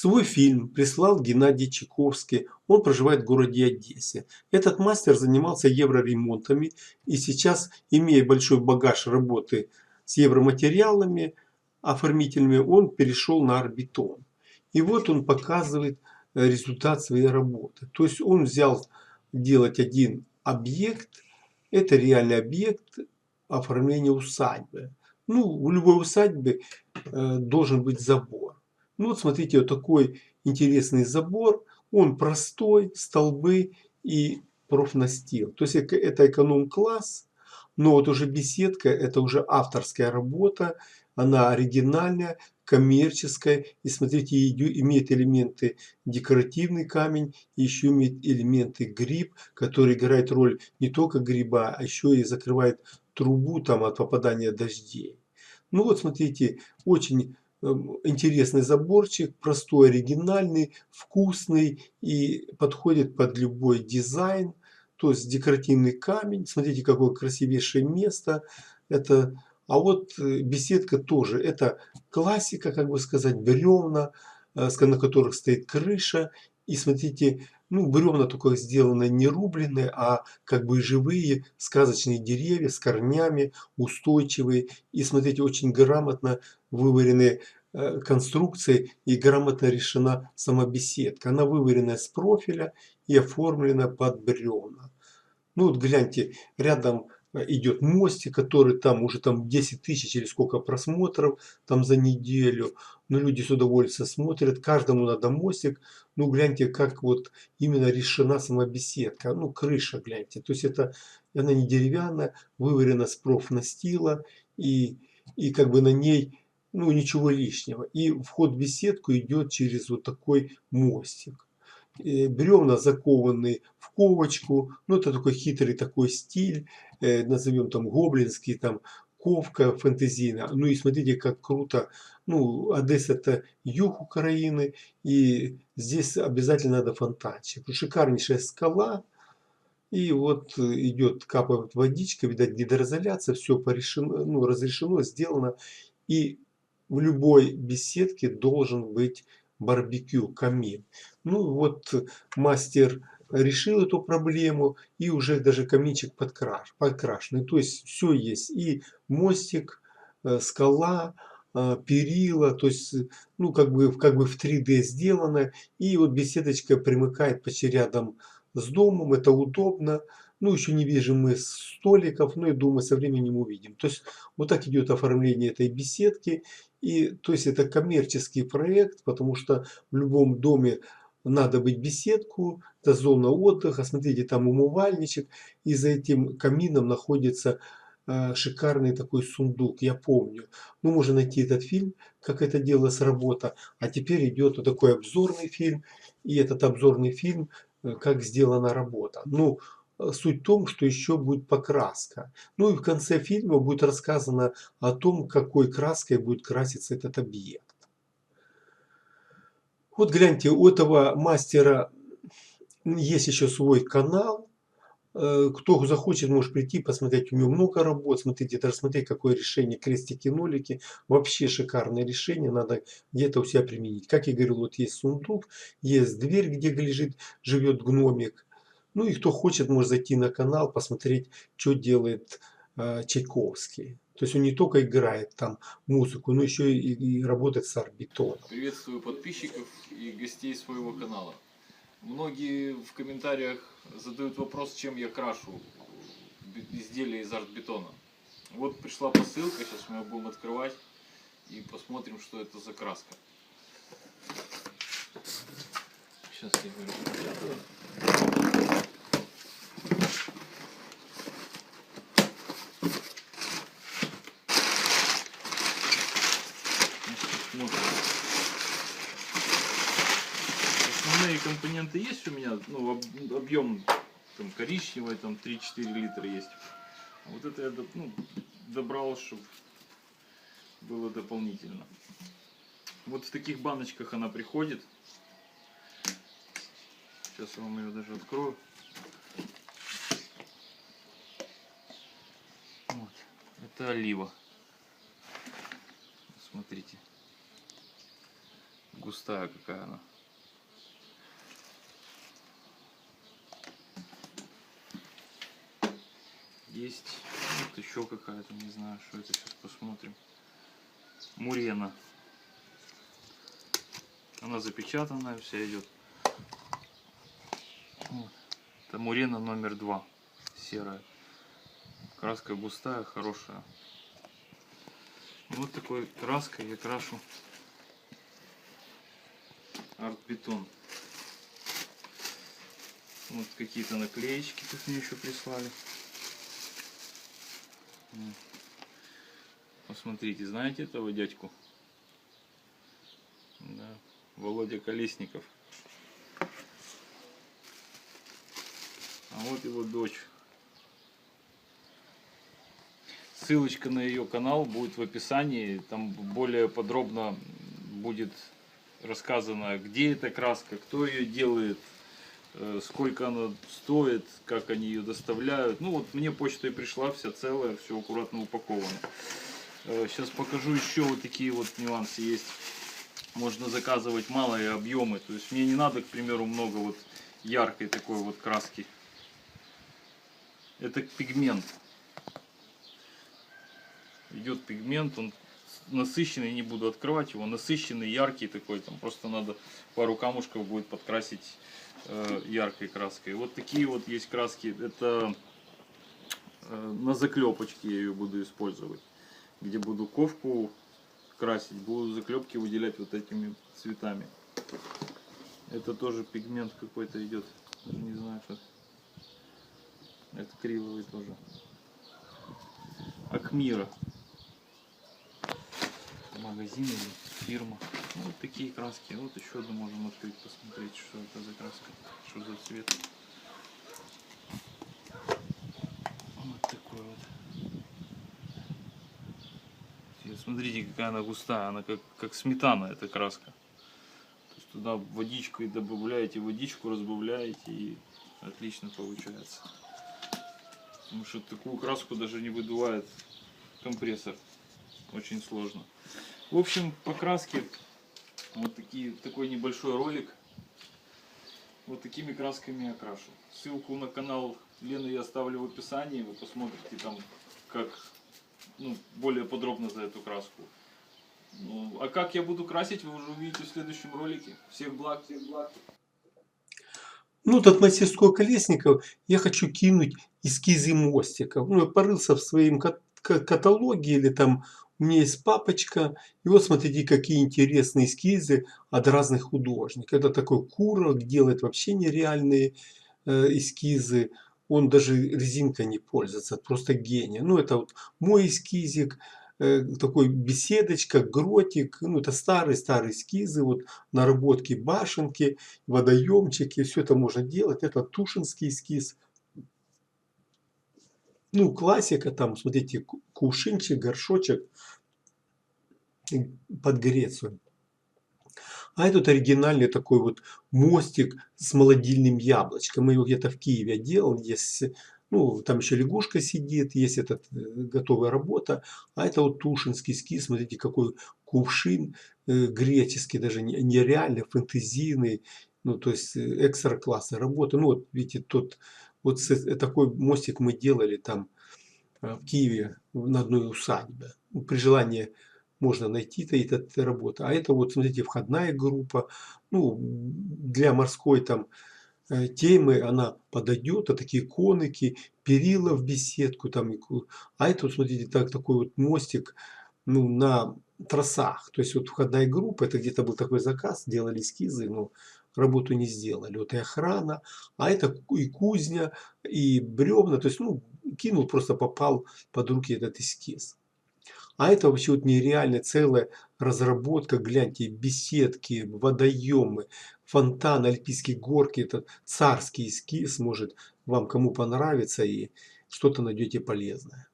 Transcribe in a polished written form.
Свой фильм прислал Геннадий Чайковский. Он проживает в городе Одессе. Этот мастер занимался евроремонтами и сейчас, имея большой багаж работы с евроматериалами, оформителями, он перешел на арт-бетон. И вот он показывает результат своей работы. То есть он взял делать один объект, это реальный объект оформления усадьбы. Ну, у любой усадьбы должен быть забор. Ну вот смотрите, вот такой интересный забор. Он простой, столбы и профнастил. То есть это эконом-класс, но вот уже беседка, это уже авторская работа. Она оригинальная, коммерческая. И смотрите, имеет элементы декоративный камень, и еще имеет элементы гриб, который играет роль не только гриба, а еще и закрывает трубу там от попадания дождей. Ну вот смотрите, очень интересный заборчик, простой, оригинальный, вкусный и подходит под любой дизайн. То есть декоративный камень. Смотрите, какое красивейшее место. Это, а вот беседка тоже. Это классика, как бы сказать, бревна, на которых стоит крыша. И смотрите, ну, бревна только сделаны не рубленые, а как бы живые, сказочные деревья с корнями, устойчивые. И смотрите, очень грамотно вываренные конструкции и грамотно решена сама беседка. Она выварена с профиля и оформлена под бревна. Ну вот гляньте, рядом идет мостик, который там уже там 10 тысяч или сколько просмотров там за неделю. Но люди с удовольствием смотрят, каждому надо мостик. Ну гляньте, как вот именно решена сама беседка. Ну крыша гляньте, то есть это она не деревянная, выварена с профнастила и как бы на ней ну ничего лишнего. И вход в беседку идет через вот такой мостик. Бревна закованы в ковочку, ну это такой хитрый такой стиль, назовем там гоблинский, там ковка фэнтезийная. Ну и смотрите, как круто, ну Одесса это юг Украины, и здесь обязательно надо фонтанчик. Шикарнейшая скала, и вот идет, капает водичка, видать гидроизоляция, все порешено, ну, разрешено, сделано. И в любой беседке должен быть барбекю, камин. Ну вот мастер решил эту проблему, и уже даже каминчик подкрашенный. То есть все есть. И мостик, скала, перила, то есть ну как бы в 3D сделано. И вот беседочка примыкает почти рядом с домом, это удобно. Ну, еще не видим мы столиков, но я думаю, со временем увидим. То есть вот так идет оформление этой беседки. И то есть это коммерческий проект, потому что в любом доме надо быть беседку, это зона отдыха. Смотрите, там умывальничек, и за этим камином находится шикарный такой сундук, я помню. Ну, можно найти этот фильм, как это делалось работа. А теперь идет вот такой обзорный фильм, и этот обзорный фильм как сделана работа. Ну, суть в том, что еще будет покраска. Ну и в конце фильма будет рассказано о том, какой краской будет краситься этот объект. Вот гляньте, у этого мастера есть еще свой канал. Кто захочет, может прийти, посмотреть. У него много работ. Смотрите, даже смотреть, какое решение. Крестики-нолики. Вообще шикарное решение. Надо где-то у себя применить. Как я говорил, вот есть сундук, есть дверь, где лежит, живет гномик. Ну и кто хочет, может зайти на канал, посмотреть, что делает Чайковский. То есть он не только играет там музыку, но еще и работает с арт-бетоном. Приветствую подписчиков и гостей своего канала. Многие в комментариях задают вопрос, чем я крашу изделия из арт-бетона. Вот пришла посылка, сейчас мы ее будем открывать и посмотрим, что это за краска. Сейчас я говорю. Основные компоненты есть у меня, ну, объем там коричневый, там 3-4 литра есть. А вот это я добрал, чтобы было дополнительно. Вот в таких баночках она приходит. Сейчас я вам ее даже открою. Вот. Это олива. Смотрите. густая какая она. Есть вот еще какая-то, не знаю, что это, сейчас посмотрим. Мурена. Она запечатанная, вся идет. Вот. Это Мурена номер 2, серая. Краска густая, хорошая. Вот такой краской я крашу арт-бетон. Вот какие-то наклеечки тут мне еще прислали. Посмотрите, знаете этого дядьку? Да, Володя Колесников. А вот его дочь. Ссылочка на ее канал будет в описании. Там более подробно будет рассказано, где эта краска, кто ее делает, сколько она стоит, как они ее доставляют. Ну вот мне почтой пришла вся целая, все аккуратно упаковано. Сейчас покажу еще вот такие вот нюансы есть. Можно заказывать малые объемы. То есть мне не надо, к примеру, много вот яркой такой вот краски. Это пигмент. Идет пигмент, он насыщенный, не буду открывать его, насыщенный, яркий такой, там просто надо пару камушков будет подкрасить яркой краской. Вот такие вот есть краски, это на заклепочке я ее буду использовать, где буду ковку красить, буду заклепки выделять вот этими цветами. Это тоже пигмент какой-то идет, даже не знаю что. Это кривовый тоже. Акмира. Магазин или фирма. Ну, вот такие краски. Вот еще одну можем открыть, посмотреть, что это за краска, что за цвет. Вот такой вот. Смотрите, какая она густая, она как сметана, эта краска. То есть туда водичкой добавляете, водичку разбавляете, и отлично получается. Потому что такую краску даже не выдувает компрессор. Очень сложно. В общем, по краске вот такой небольшой ролик. Вот такими красками я крашу. Ссылку на канал Лены я оставлю в описании. Вы посмотрите там, как более подробно за эту краску. Ну, а как я буду красить, вы уже увидите в следующем ролике. Всех благ, всех благ. Ну, вот от мастерской Колесников я хочу кинуть эскизы мостиков. Ну, я порылся в своем каталоге, или там у меня есть папочка. И вот смотрите, какие интересные эскизы от разных художников. Это такой Курок делает вообще нереальные эскизы. Он даже резинкой не пользуется, просто гений. Ну, это вот мой эскизик, такой беседочка, гротик. Ну, это старые эскизы, вот наработки башенки, водоемчики. Все это можно делать. Это тушинский эскиз. Ну, классика, там, смотрите, кувшинчик, горшочек под Грецию. А этот оригинальный такой вот мостик с молодильным яблочком. Мы его где-то в Киеве делал. Есть, ну, там еще лягушка сидит, есть этот готовая работа. А это вот тушинский эскиз. Смотрите, какой кувшин греческий, даже нереально фэнтезийный. Ну, то есть экстра классная работа. Ну, вот видите, вот такой мостик мы делали там в Киеве на одной усадьбе. Ну, при желании можно найти эту работу. А это вот, смотрите, входная группа. Ну, для морской там темы она подойдет. А такие коники, перила в беседку. Там, а это вот, смотрите, такой вот мостик, ну, на тросах. То есть вот входная группа, это где-то был такой заказ, делали эскизы, но работу не сделали. Вот и охрана, а это и кузня, и бревна. То есть, ну, кинул, просто попал под руки этот эскиз. А это вообще вот нереальная целая разработка. Гляньте, беседки, водоемы, фонтан, альпийские горки. Это царский эскиз. Может, вам кому понравится и что-то найдете полезное.